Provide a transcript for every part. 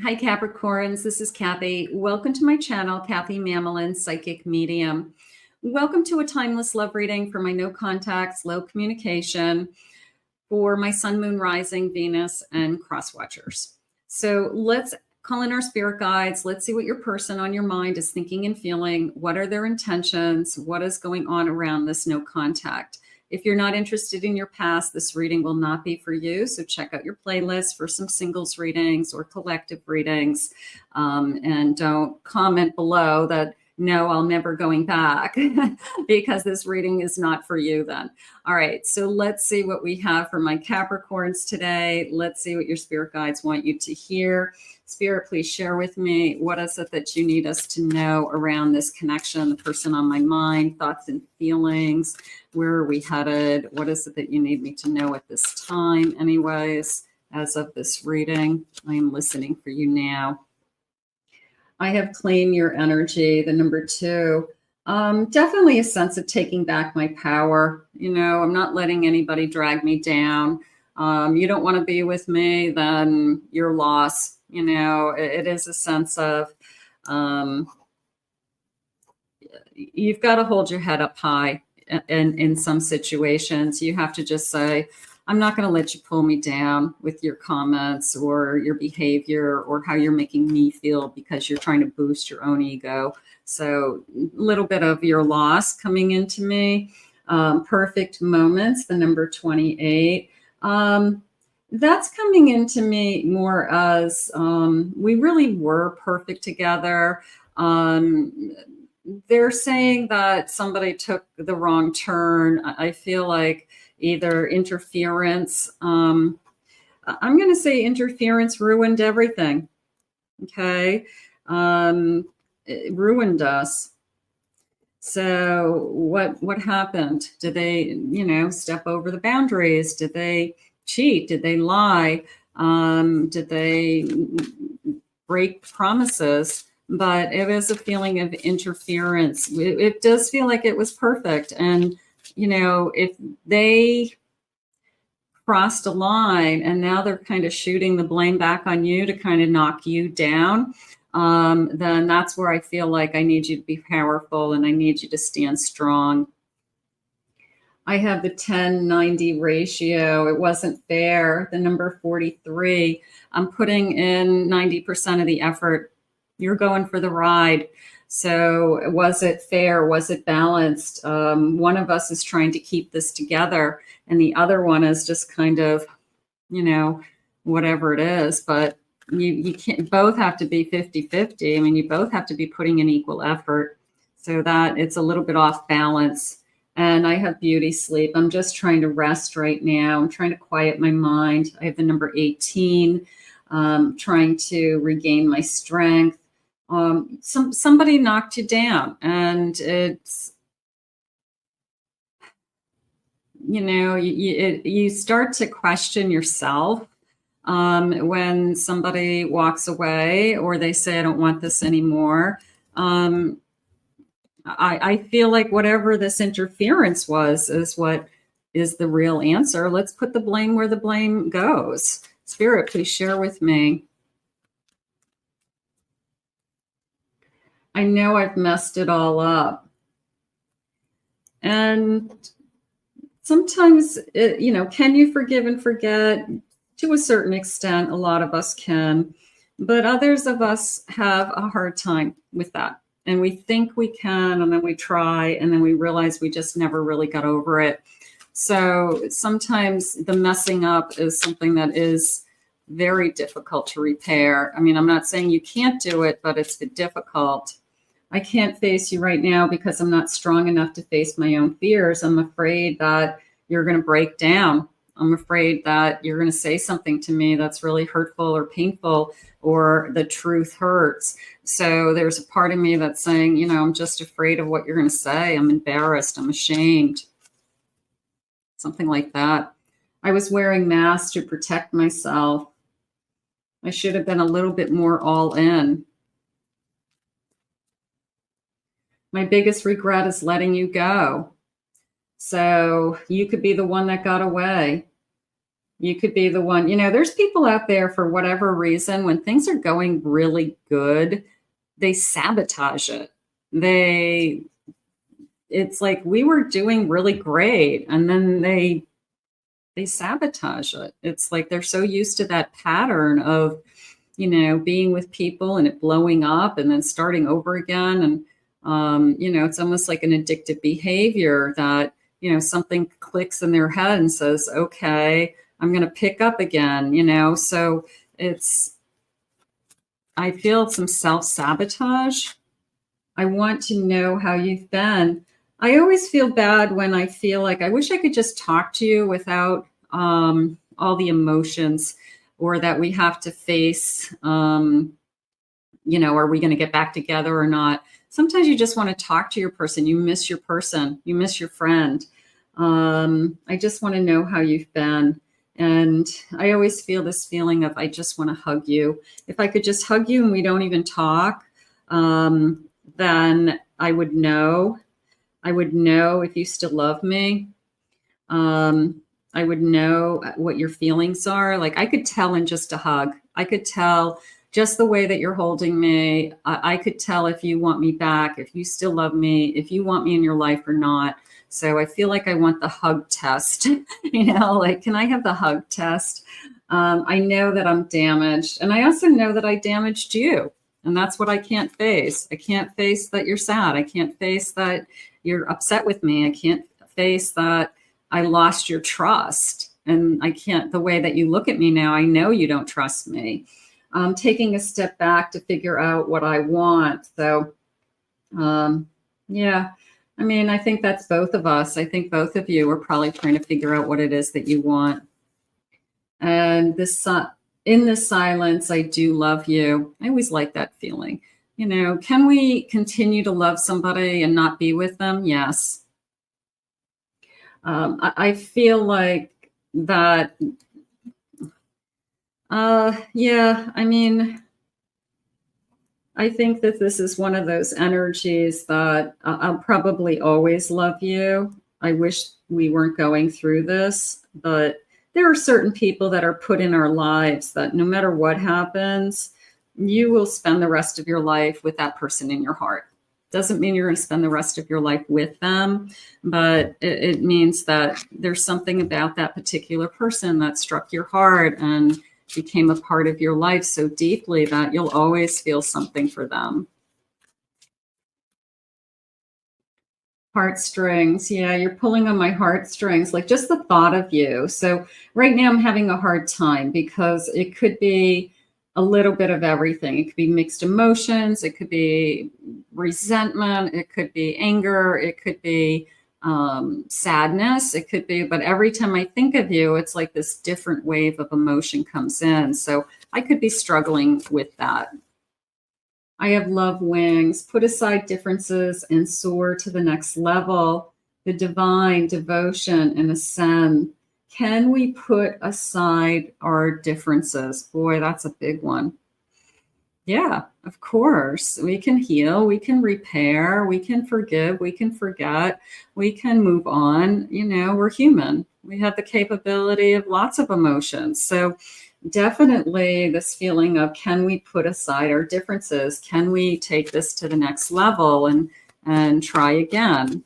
Hi, Capricorns. This is Kathy. Welcome to my channel, Kathy Mamolen, Psychic Medium. Welcome to a timeless love reading for my no contacts, low communication, for my sun, moon, rising, Venus, and cross watchers. So let's call in our spirit guides. Let's see what your person on your mind is thinking and feeling. What are their intentions? What is going on around this no contact? If you're not interested in your past, this reading will not be for you. So check out your playlist for some singles readings or collective readings. And don't comment below that, no, I'm never going back because this reading is not for you then. All right, so let's see what we have for my Capricorns today. Let's see what your spirit guides want you to hear. Spirit, please share with me, what is it that you need us to know around this connection, the person on my mind, thoughts and feelings, where are we headed? What is it that you need me to know at this time? Anyways, as of this reading, I am listening for you now. I have claim your energy, the number 2. Definitely a sense of taking back my power. You know, I'm not letting anybody drag me down. You don't want to be with me, then you're lost. You know, it is a sense of you've got to hold your head up high. And in some situations, you have to just say, I'm not going to let you pull me down with your comments or your behavior or how you're making me feel because you're trying to boost your own ego. So a little bit of your loss coming into me. Perfect moments, the number 28. That's coming into me more as we really were perfect together. They're saying that somebody took the wrong turn. I feel like either interference. I'm going to say interference ruined everything. Okay. It ruined us. So what happened? Did they, step over the boundaries? Did they cheat? Did they lie? Did they break promises? But it was a feeling of interference. It does feel like it was perfect. And, if they crossed a line and now they're kind of shooting the blame back on you to kind of knock you down, then that's where I feel like I need you to be powerful and I need you to stand strong. I have the 10-90 ratio. It wasn't fair. The number 43, I'm putting in 90% of the effort. You're going for the ride. So was it fair? Was it balanced? One of us is trying to keep this together and the other one is just kind of, whatever it is. But you can't, both have to be 50-50. I mean, you both have to be putting in equal effort so that it's a little bit off balance. And I have beauty sleep. I'm just trying to rest right now. I'm trying to quiet my mind. I have the number 18, trying to regain my strength. Somebody knocked you down and it's, you start to question yourself when somebody walks away or they say, I don't want this anymore. I feel like whatever this interference was is what is the real answer. Let's put the blame where the blame goes. Spirit, please share with me. I know I've messed it all up. And sometimes, can you forgive and forget? To a certain extent, a lot of us can, but others of us have a hard time with that. And we think we can, and then we try, and then we realize we just never really got over it. So sometimes the messing up is something that is very difficult to repair. I mean, I'm not saying you can't do it, but it's difficult. I can't face you right now because I'm not strong enough to face my own fears. I'm afraid that you're going to break down. I'm afraid that you're going to say something to me that's really hurtful or painful, or the truth hurts. So there's a part of me that's saying, I'm just afraid of what you're going to say. I'm embarrassed. I'm ashamed. Something like that. I was wearing masks to protect myself. I should have been a little bit more all in. My biggest regret is letting you go. So you could be the one that got away. You could be the one, there's people out there for whatever reason, when things are going really good, they sabotage it. It's like we were doing really great and then they sabotage it. It's like they're so used to that pattern of, being with people and it blowing up and then starting over again. And, it's almost like an addictive behavior that, something clicks in their head and says, okay, I'm going to pick up again, so I feel some self-sabotage. I want to know how you've been. I always feel bad when I feel like I wish I could just talk to you without all the emotions, or that we have to face, are we going to get back together or not? Sometimes you just want to talk to your person. You miss your person. You miss your friend. I just want to know how you've been. And I always feel this feeling of, I just want to hug you. If I could just hug you and we don't even talk, then I would know. I would know if you still love me. I would know what your feelings are. Like I could tell in just a hug. I could tell just the way that you're holding me. I could tell if you want me back, if you still love me, if you want me in your life or not. So I feel like I want the hug test, like, can I have the hug test? I know that I'm damaged. And I also know that I damaged you. And that's what I can't face. I can't face that you're sad. I can't face that you're upset with me. I can't face that I lost your trust. And I can't, the way that you look at me now, I know you don't trust me. I'm taking a step back to figure out what I want. So, yeah, I mean, I think that's both of us. I think both of you are probably trying to figure out what it is that you want. And this, in this silence, I do love you. I always like that feeling. Can we continue to love somebody and not be with them? Yes. I feel like that. Yeah, I mean, I think that this is one of those energies that I'll probably always love you. I wish we weren't going through this, but there are certain people that are put in our lives that no matter what happens, you will spend the rest of your life with that person in your heart. Doesn't mean you're going to spend the rest of your life with them, but it means that there's something about that particular person that struck your heart and became a part of your life so deeply that you'll always feel something for them. Heartstrings. Yeah, you're pulling on my heartstrings, like just the thought of you. So right now I'm having a hard time because it could be a little bit of everything. It could be mixed emotions. It could be resentment. It could be anger. It could be sadness. It could be, but every time I think of you, it's like this different wave of emotion comes in. So I could be struggling with that. I have love wings. Put aside differences and soar to the next level. The divine, devotion, and ascend. Can we put aside our differences? Boy, that's a big one. Yeah, of course. We can heal, we can repair, we can forgive, we can forget, we can move on. We're human. We have the capability of lots of emotions. So definitely this feeling of, can we put aside our differences? Can we take this to the next level and try again?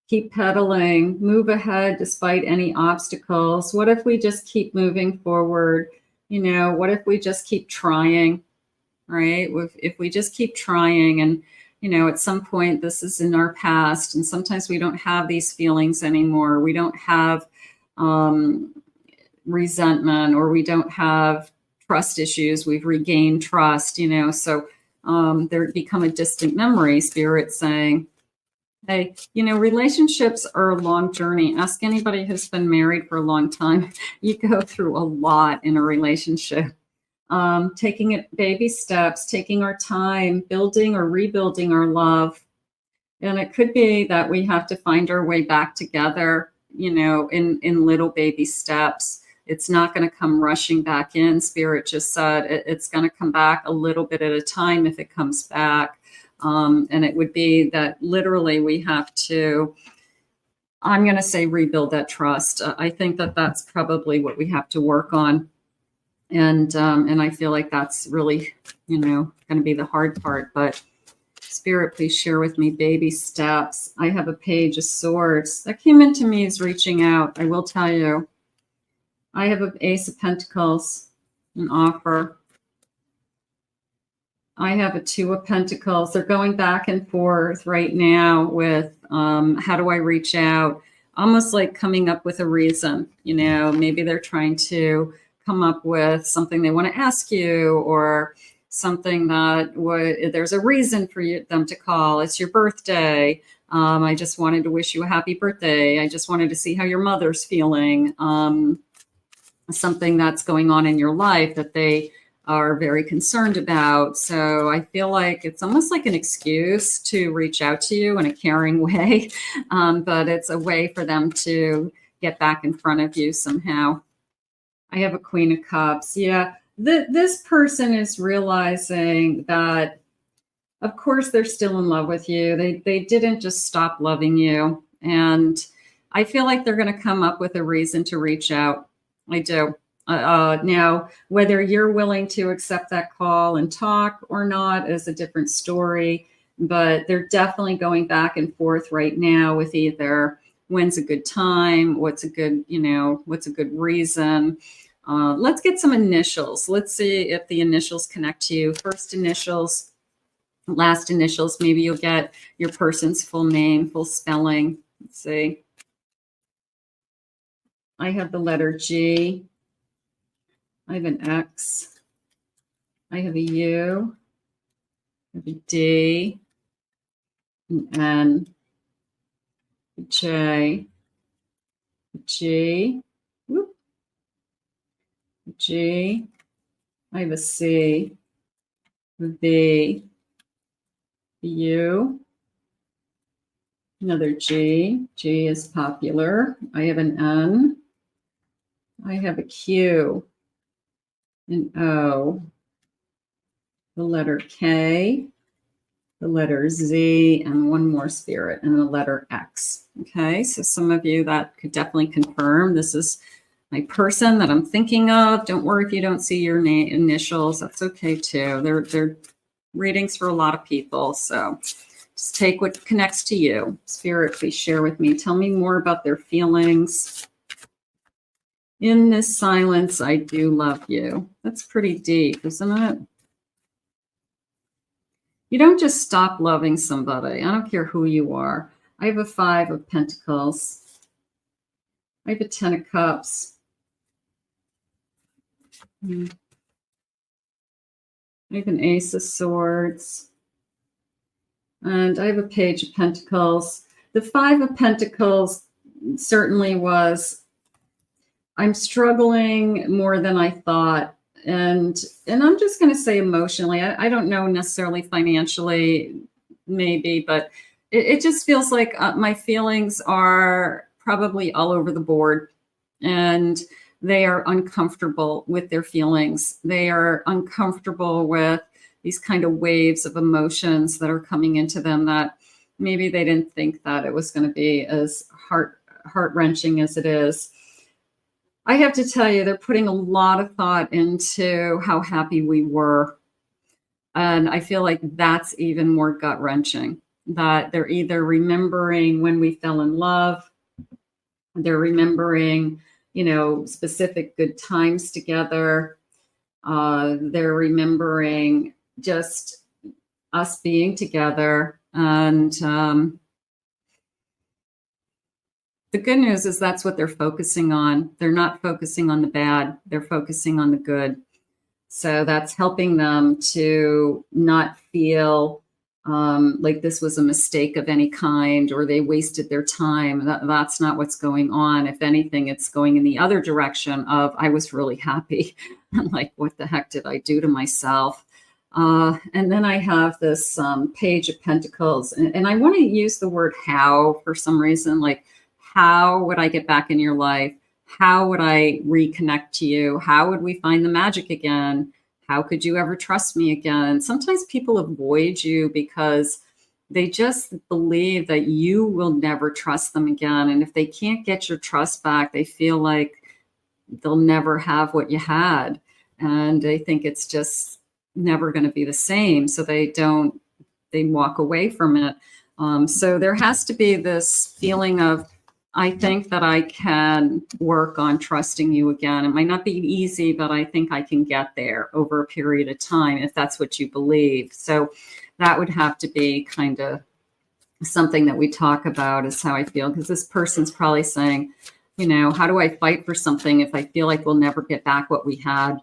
Keep pedaling, move ahead despite any obstacles. What if we just keep moving forward? What if we just keep trying, right? If we just keep trying and, at some point this is in our past and sometimes we don't have these feelings anymore. We don't have resentment or we don't have trust issues. We've regained trust, so there become a distant memory, spirit saying, hey, relationships are a long journey. Ask anybody who's been married for a long time. You go through a lot in a relationship. Taking it baby steps, taking our time, building or rebuilding our love. And it could be that we have to find our way back together, in little baby steps. It's not going to come rushing back in. Spirit just said it's going to come back a little bit at a time if it comes back. And it would be that literally we have to I'm going to say rebuild that trust. I think that that's probably what we have to work on. And I feel like that's really, going to be the hard part. But Spirit, please share with me baby steps. I have a Page of Swords. That came into me as reaching out. I will tell you. I have an Ace of Pentacles, an offer. I have a Two of Pentacles. They're going back and forth right now with how do I reach out? Almost like coming up with a reason. Maybe they're trying to come up with something they want to ask you, or something that there's a reason for them to call. It's your birthday. I just wanted to wish you a happy birthday. I just wanted to see how your mother's feeling. Something that's going on in your life that they are very concerned about. So I feel like it's almost like an excuse to reach out to you in a caring way, but it's a way for them to get back in front of you somehow. I have a Queen of Cups. Yeah, this person is realizing that, of course, they're still in love with you. They didn't just stop loving you. And I feel like they're going to come up with a reason to reach out. I do. Now, whether you're willing to accept that call and talk or not is a different story, but they're definitely going back and forth right now with either when's a good time, what's a good reason. Let's get some initials. Let's see if the initials connect to you. First initials, last initials. Maybe you'll get your person's full name, full spelling. Let's see. I have the letter G. I have an X. I have a U. I have a D. An N. A J. A G. Whoop. A G. I have a C. A V. A U. Another G. G is popular. I have an N. I have a Q. An O, the letter K, the letter Z, and one more Spirit, and the letter X. Okay, so some of you that could definitely confirm this is my person that I'm thinking of. Don't worry if you don't see your name initials. That's okay too. They're readings for a lot of people. So just take what connects to you. Spirit, please share with me. Tell me more about their feelings. In this silence, I do love you. That's pretty deep, isn't it? You don't just stop loving somebody. I don't care who you are. I have a 5 of Pentacles. I have a 10 of Cups. I have an Ace of Swords. And I have a Page of Pentacles. The 5 of Pentacles certainly was, I'm struggling more than I thought. And I'm just going to say emotionally, I don't know necessarily financially, maybe, but it just feels like my feelings are probably all over the board, and they are uncomfortable with their feelings. They are uncomfortable with these kind of waves of emotions that are coming into them that maybe they didn't think that it was going to be as heart-wrenching as it is. I have to tell you, they're putting a lot of thought into how happy we were. And I feel like that's even more gut-wrenching, that they're either remembering when we fell in love, they're remembering, specific good times together. They're remembering just us being together. And the good news is that's what they're focusing on. They're not focusing on the bad. They're focusing on the good. So that's helping them to not feel like this was a mistake of any kind or they wasted their time. That's not what's going on. If anything, it's going in the other direction of, I was really happy. I'm like, what the heck did I do to myself? And then I have this Page of Pentacles. And I want to use the word how for some reason, like, how would I get back in your life? How would I reconnect to you? How would we find the magic again? How could you ever trust me again? Sometimes people avoid you because they just believe that you will never trust them again. And if they can't get your trust back, they feel like they'll never have what you had. And they think it's just never going to be the same. So they walk away from it. So there has to be this feeling of, I think that I can work on trusting you again. It might not be easy, but I think I can get there over a period of time, if that's what you believe. So that would have to be kind of something that we talk about, is how I feel. Because this person's probably saying, you know, how do I fight for something if I feel like we'll never get back what we had?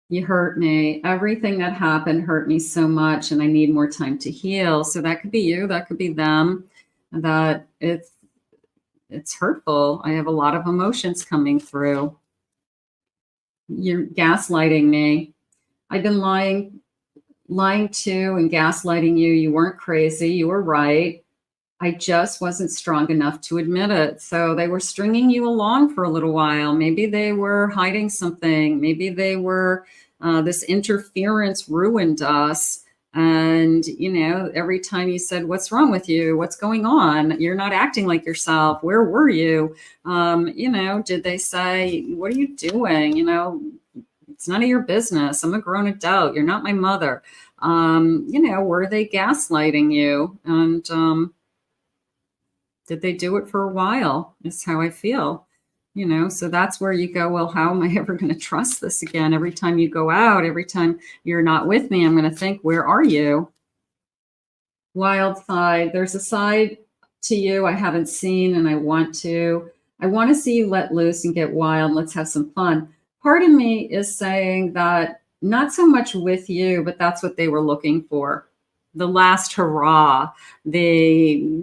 You hurt me. Everything that happened hurt me so much, and I need more time to heal. So that could be you. That could be them. That it's hurtful. I have a lot of emotions coming through. You're gaslighting me. I've been lying to and gaslighting you. You weren't crazy. You were right. I just wasn't strong enough to admit it. So they were stringing you along for a little while. Maybe they were hiding something. Maybe they were, this interference ruined us. And, you know, every time you said, what's wrong with you? What's going on? You're not acting like yourself. Where were you? You know, did they say, what are you doing? You know, it's none of your business. I'm a grown adult. You're not my mother. You know, were they gaslighting you? And did they do it for a while? Is how I feel. You know, so that's where you go, well, how am I ever going to trust this again? Every time you go out, every time you're not with me, I'm going to think, where are you? Wild side. There's a side to you I haven't seen, and I want to see you let loose and get wild. Let's have some fun. Part of me is saying that not so much with you, but that's what they were looking for. The last hurrah, the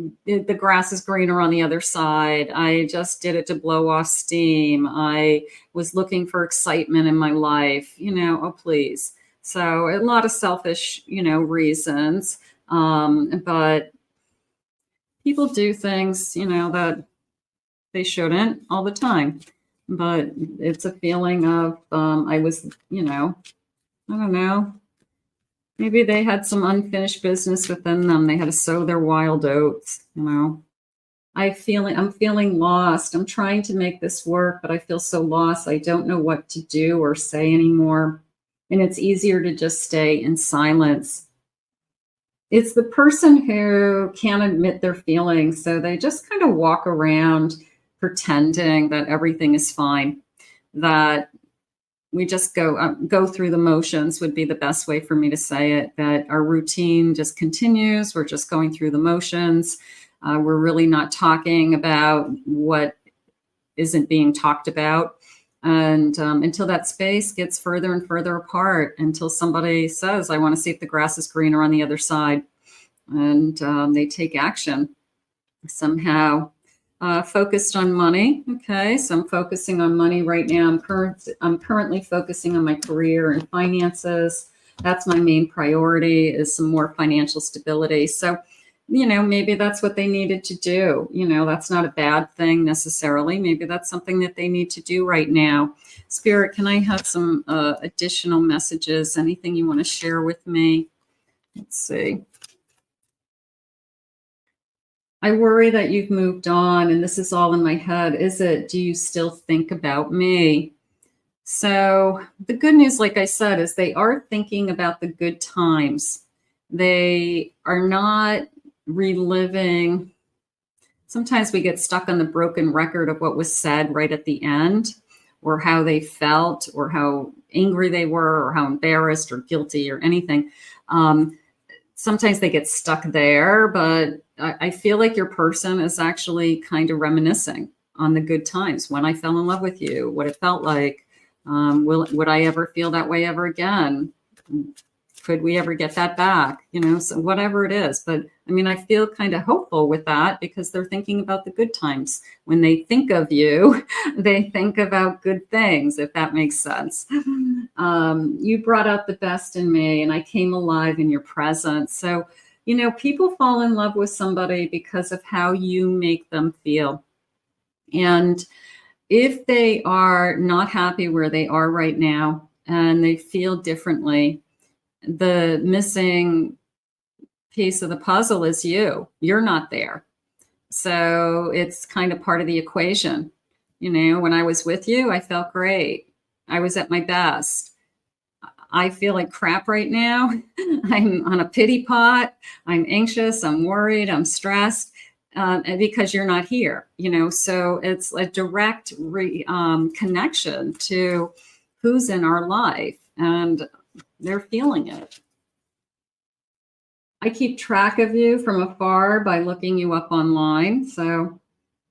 grass is greener on the other side. I just did it to blow off steam. I was looking for excitement in my life, you know, oh, please. So a lot of selfish, you know, reasons. But people do things, you know, that they shouldn't all the time. But it's a feeling of, I was, you know, I don't know. Maybe they had some unfinished business within them. They had to sow their wild oats, you know. I'm feeling lost. I'm trying to make this work, but I feel so lost. I don't know what to do or say anymore. And it's easier to just stay in silence. It's the person who can't admit their feelings. So they just kind of walk around pretending that everything is fine, that we just go through the motions would be the best way for me to say it, that our routine just continues. We're just going through the motions. We're really not talking about what isn't being talked about. And until that space gets further and further apart, until somebody says, I want to see if the grass is greener on the other side. And they take action somehow. Focused on money. Okay, so I'm focusing on money right now. I'm currently focusing on my career and finances. That's my main priority, is some more financial stability. So, you know, maybe that's what they needed to do. You know, that's not a bad thing necessarily. Maybe that's something that they need to do right now. Spirit, can I have some additional messages? Anything you want to share with me? Let's see. I worry that you've moved on, and this is all in my head. Do you still think about me? So the good news, like I said, is they are thinking about the good times. They are not reliving. Sometimes we get stuck on the broken record of what was said right at the end, or how they felt, or how angry they were, or how embarrassed or guilty or anything. Sometimes they get stuck there, but I feel like your person is actually kind of reminiscing on the good times, when I fell in love with you, what it felt like. Would I ever feel that way ever again? Could we ever get that back? You know, so whatever it is. But I mean, I feel kind of hopeful with that, because they're thinking about the good times. When they think of you, they think about good things, if that makes sense. You brought out the best in me, and I came alive in your presence. So, you know, people fall in love with somebody because of how you make them feel. And if they are not happy where they are right now, and they feel differently, the missing piece of the puzzle is you. You're not there. So it's kind of part of the equation. You know, when I was with you, I felt great. I was at my best. I feel like crap right now. I'm on a pity pot. I'm anxious. I'm worried. I'm stressed because you're not here, you know. So it's a direct connection to who's in our life, and they're feeling it. I keep track of you from afar by looking you up online. So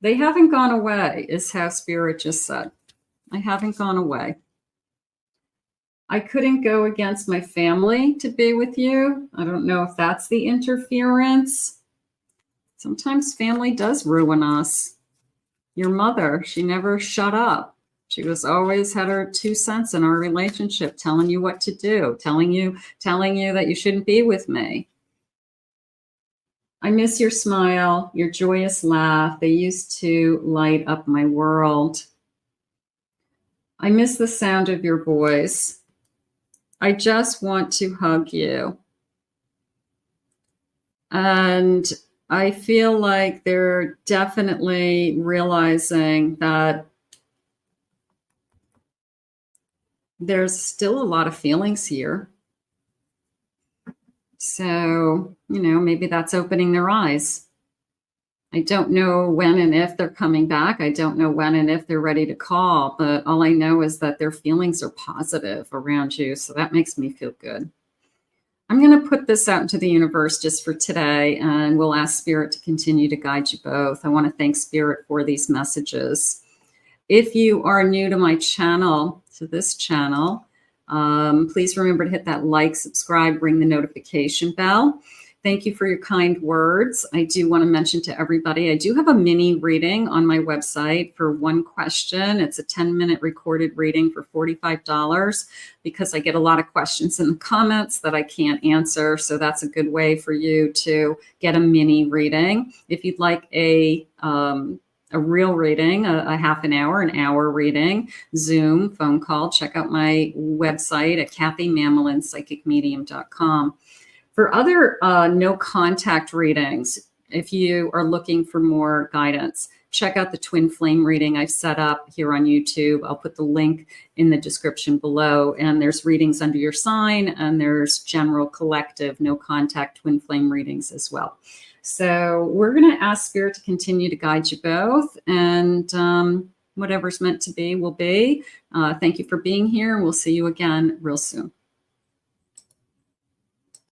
they haven't gone away, is how Spirit just said. I haven't gone away. I couldn't go against my family to be with you. I don't know if that's the interference. Sometimes family does ruin us. Your mother, she never shut up. She was always had her 2 cents in our relationship, telling you what to do, telling you that you shouldn't be with me. I miss your smile, your joyous laugh. They used to light up my world. I miss the sound of your voice. I just want to hug you. And I feel like they're definitely realizing that there's still a lot of feelings here. So, you know, maybe that's opening their eyes. I don't know when and if they're coming back. I don't know when and if they're ready to call, but all I know is that their feelings are positive around you. So that makes me feel good. I'm going to put this out into the universe just for today, and we'll ask Spirit to continue to guide you both. I want to thank Spirit for these messages. If you are new to my channel, to this channel, please remember to hit that like, subscribe, ring the notification bell. Thank you for your kind words. I do want to mention to everybody, I do have a mini reading on my website for one question. It's a 10-minute recorded reading for $45 because I get a lot of questions in the comments that I can't answer. So that's a good way for you to get a mini reading. If you'd like a real reading, a half an hour reading, Zoom, phone call, check out my website at KathyMamolenPsychicMedium.com. For other no contact readings, if you are looking for more guidance, check out the twin flame reading I've set up here on YouTube. I'll put the link in the description below. And there's readings under your sign, and there's general collective no contact twin flame readings as well. So we're going to ask Spirit to continue to guide you both, and whatever's meant to be will be. Thank you for being here, and we'll see you again real soon.